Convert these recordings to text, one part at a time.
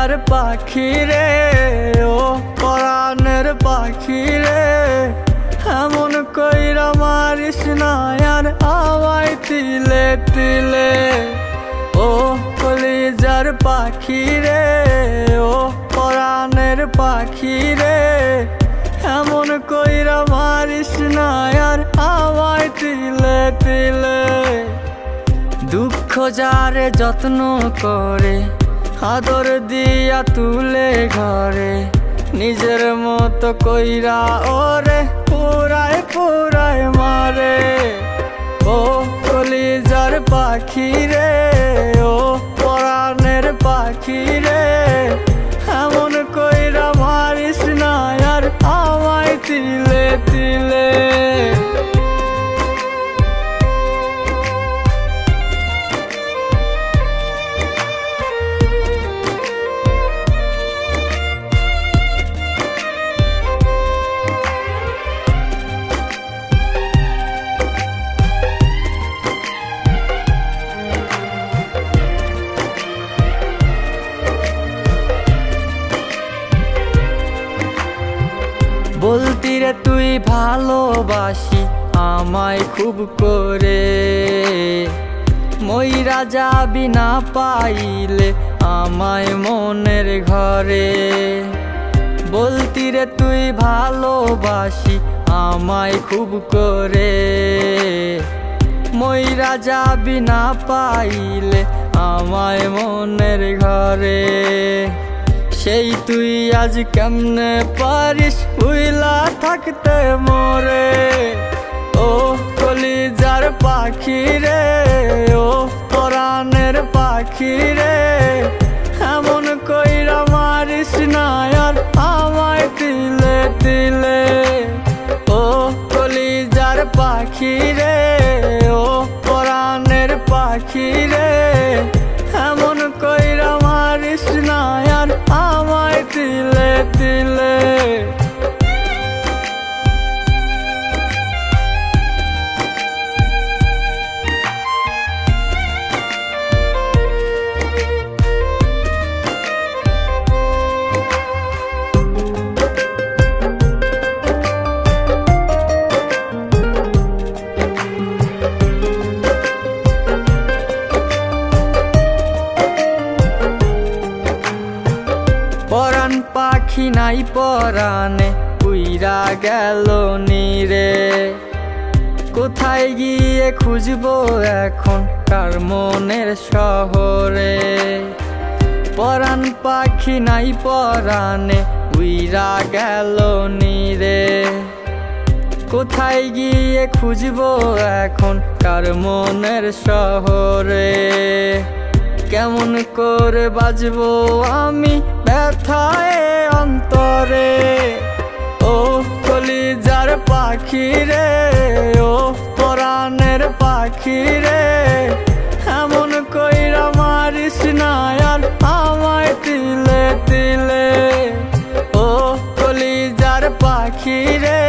কলিজার পাখি রে, ও পরাণের পাখি রে, এমন কইরা মারিস না আর আমায় তিলে তিলে। ও কলিজার পাখি রে, ও পরাণের পাখি রে, এমন কইরা মারিস না আর আমায় তিলে তিলে। দুঃখ যারে যত্ন করে, আদর দিয়া তুলে ঘরে, নিজের মতো কইরা ওরে পুরায় পুরায় মারে। ও কলিজার পাখি রে, ও পরাণের পাখি রে, এমন কইরা মারিস না আর আমায় তিলে তিলে। বলতি রে তুই ভালোবাসি আমায় খুব করে, মইরা যাবি না পাইলে আমায় মনের ঘরে। বলতি রে তুই ভালোবাসি আমায় খুব করে, মইরা যাবি না পাইলে আমায় মনের ঘরে। সেই তুই আজ কেমনে পারিস ভুইলা থাকতে মোরে। ও কলিজার পাখি রে, ও পরাণের পাখি রে, এমন কইরা মারিস না আর আমায় তিলে তিলে। ও কলিজার পাখি রে, ও পরাণের পাখি রে, এমন কইরা মারিস না আর আমায় তিলে তিলে। পরাণ পাখি নাই পরাণে উইরা গেল নীরে, কোথায় গিয়ে খুঁজবো এখন কার মনের শহরে। পরাণ পাখি নাই পরাণে উইরা গেল নীরে, কোথায় গিয়ে খুঁজবো এখন কার মনের শহরে। কেমন করে বাজবো আমি ব্যথায় অন্তরে। ও কলিজার পাখি রে, ও পরাণের পাখি রে, এমন কইরা মারিস না আর আমায় তিলে তিলে। ও কলিজার পাখি রে,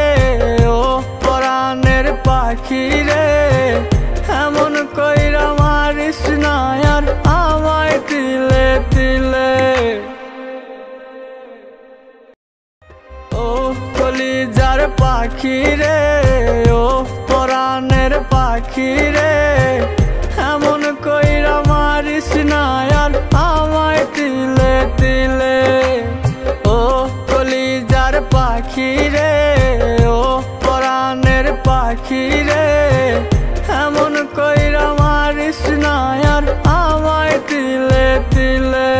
ও পরাণের পাখি রে, এমন কইরা মারিস না আর আমায় তিলে তিলে। ও কলিজার পাখি রে, ও পরাণের পাখি রে, এমন কইরা মারিস না আর আমায় তিলে তিলে। ও কলিজার পাখি রে, ও পরাণের পাখি রে, এমন কইরা মারিস না আর আমায় তিলে তিলে।